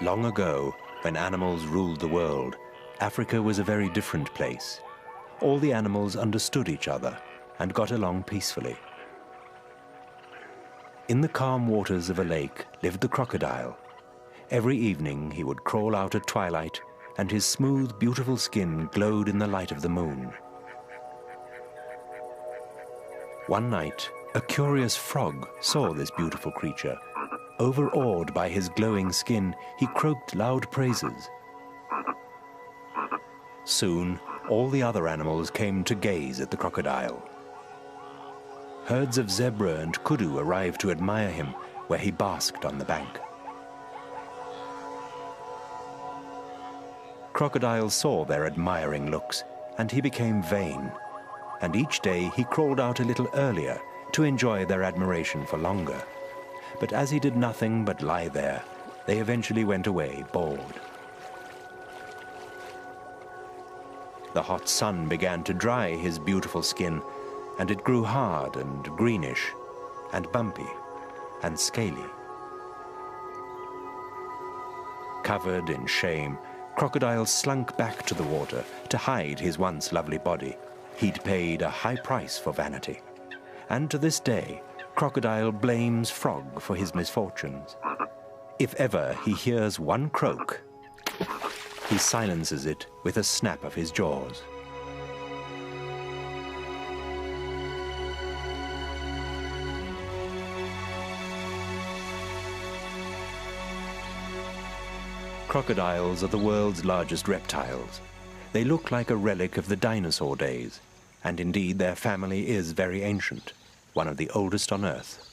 Long ago, when animals ruled the world, Africa was a very different place. All the animals understood each other and got along peacefully. In the calm waters of a lake lived the crocodile. Every evening he would crawl out at twilight, and his smooth, beautiful skin glowed in the light of the moon. One night, a curious frog saw this beautiful creature. Overawed by his glowing skin, he croaked loud praises. Soon, all the other animals came to gaze at the crocodile. Herds of zebra and kudu arrived to admire him, where he basked on the bank. Crocodiles saw their admiring looks, and he became vain, and each day he crawled out a little earlier to enjoy their admiration for longer. But as he did nothing but lie there, they eventually went away bored. The hot sun began to dry his beautiful skin, and it grew hard and greenish, and bumpy, and scaly. Covered in shame, Crocodile slunk back to the water to hide his once lovely body. He'd paid a high price for vanity, and to this day, Crocodile blames Frog for his misfortunes. If ever he hears one croak, he silences it with a snap of his jaws. Crocodiles are the world's largest reptiles. They look like a relic of the dinosaur days, and indeed their family is very ancient, one of the oldest on Earth.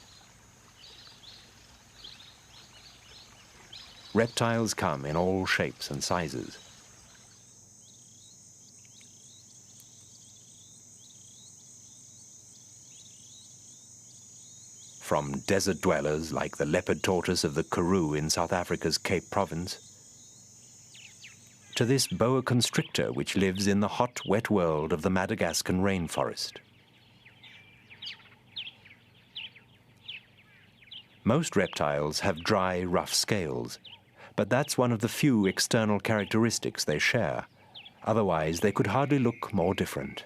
Reptiles come in all shapes and sizes. From desert dwellers like the leopard tortoise of the Karoo in South Africa's Cape Province, to this boa constrictor which lives in the hot, wet world of the Madagascan rainforest. Most reptiles have dry, rough scales, but that's one of the few external characteristics they share. Otherwise, they could hardly look more different.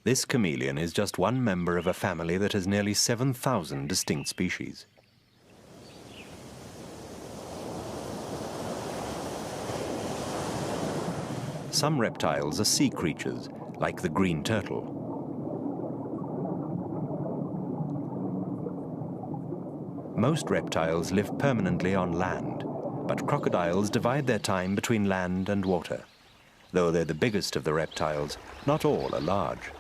This chameleon is just one member of a family that has nearly 7,000 distinct species. Some reptiles are sea creatures, like the green turtle. Most reptiles live permanently on land, but crocodiles divide their time between land and water. Though they're the biggest of the reptiles, not all are large.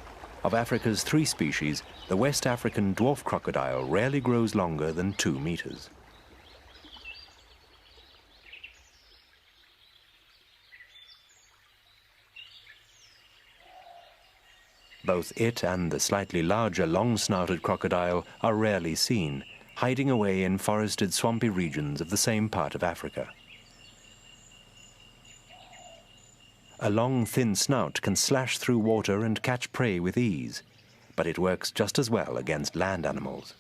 Of Africa's 3 species, the West African dwarf crocodile rarely grows longer than 2 meters. Both it and the slightly larger long-snouted crocodile are rarely seen, hiding away in forested, swampy regions of the same part of Africa. A long, thin snout can slash through water and catch prey with ease, but it works just as well against land animals.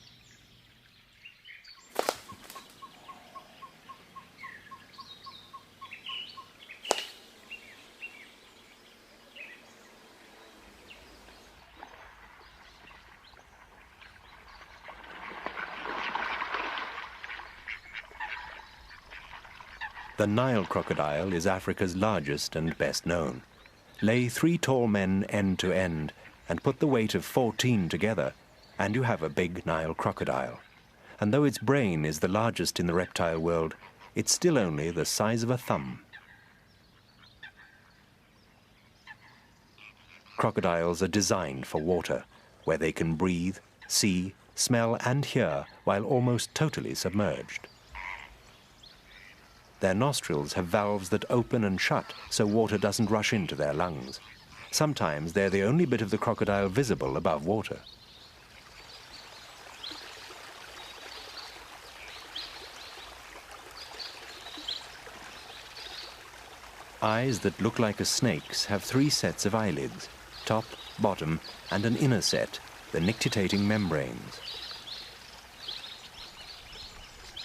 The Nile crocodile is Africa's largest and best known. Lay 3 tall men end to end and put the weight of 14 together, and you have a big Nile crocodile. And though its brain is the largest in the reptile world, it's still only the size of a thumb. Crocodiles are designed for water, where they can breathe, see, smell and hear while almost totally submerged. Their nostrils have valves that open and shut so water doesn't rush into their lungs. Sometimes they're the only bit of the crocodile visible above water. Eyes that look like a snake's have 3 sets of eyelids, top, bottom, and an inner set, the nictitating membranes.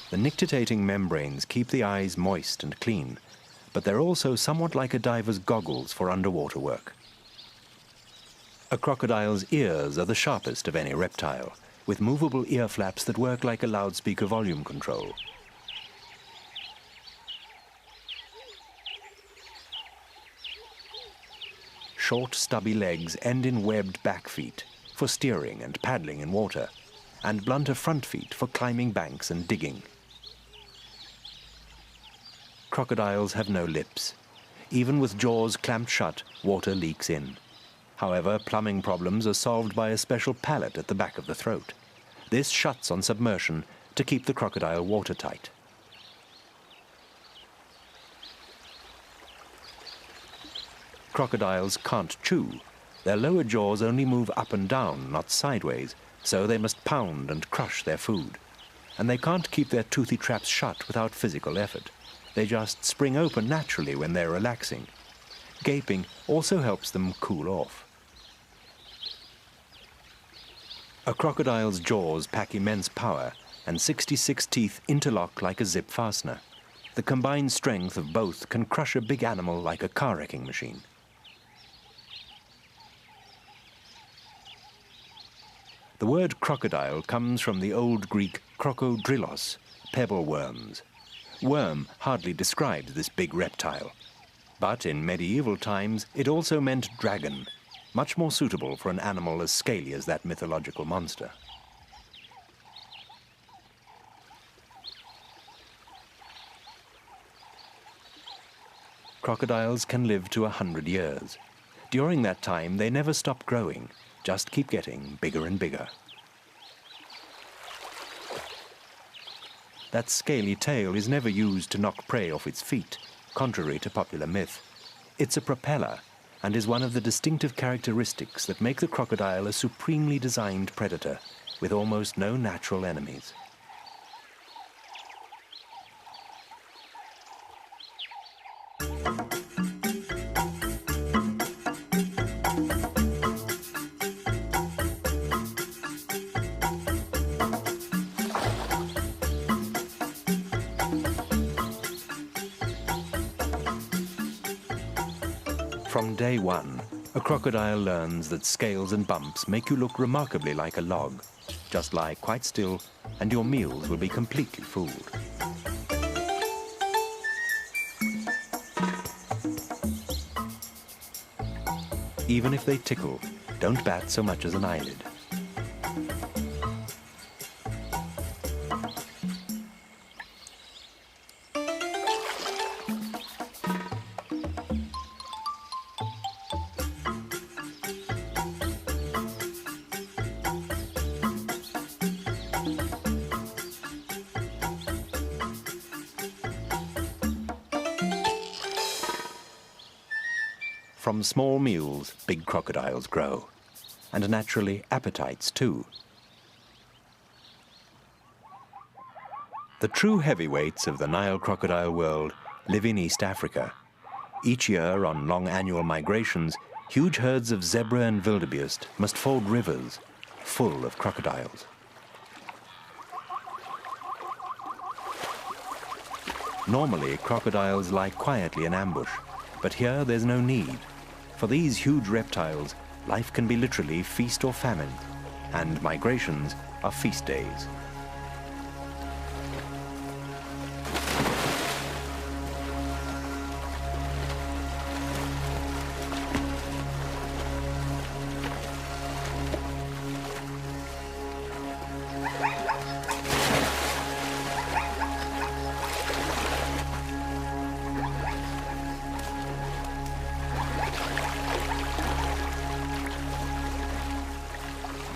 The nictitating membranes keep the eyes moist and clean, but they're also somewhat like a diver's goggles for underwater work. A crocodile's ears are the sharpest of any reptile, with movable ear flaps that work like a loudspeaker volume control. Short, stubby legs end in webbed back feet for steering and paddling in water, and blunter front feet for climbing banks and digging. Crocodiles have no lips. Even with jaws clamped shut, water leaks in. However, plumbing problems are solved by a special palate at the back of the throat. This shuts on submersion to keep the crocodile watertight. Crocodiles can't chew. Their lower jaws only move up and down, not sideways, so they must pound and crush their food. And they can't keep their toothy traps shut without physical effort. They just spring open naturally when they're relaxing. Gaping also helps them cool off. A crocodile's jaws pack immense power, and 66 teeth interlock like a zip fastener. The combined strength of both can crush a big animal like a car wrecking machine. The word crocodile comes from the Old Greek krokodrillos, pebble worms. Worm hardly describes this big reptile. But in medieval times, it also meant dragon, much more suitable for an animal as scaly as that mythological monster. Crocodiles can live to 100 years. During that time, they never stop growing, just keep getting bigger and bigger. That scaly tail is never used to knock prey off its feet, contrary to popular myth. It's a propeller, and is one of the distinctive characteristics that make the crocodile a supremely designed predator, with almost no natural enemies. From day one, a crocodile learns that scales and bumps make you look remarkably like a log. Just lie quite still, and your meals will be completely fooled. Even if they tickle, don't bat so much as an eyelid. From small meals, big crocodiles grow, and naturally appetites too. The true heavyweights of the Nile crocodile world live in East Africa. Each year, on long annual migrations, huge herds of zebra and wildebeest must ford rivers full of crocodiles. Normally, crocodiles lie quietly in ambush, but here there's no need. For these huge reptiles, life can be literally feast or famine, and migrations are feast days.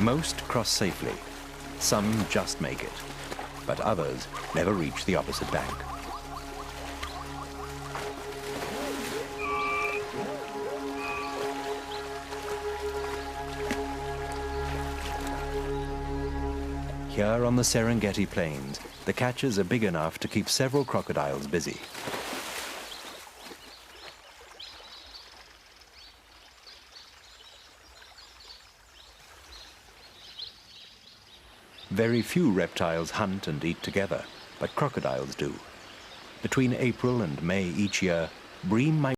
Most cross safely. Some just make it, but others never reach the opposite bank. Here on the Serengeti Plains, the catches are big enough to keep several crocodiles busy. Very few reptiles hunt and eat together, but crocodiles do. Between April and May each year, bream might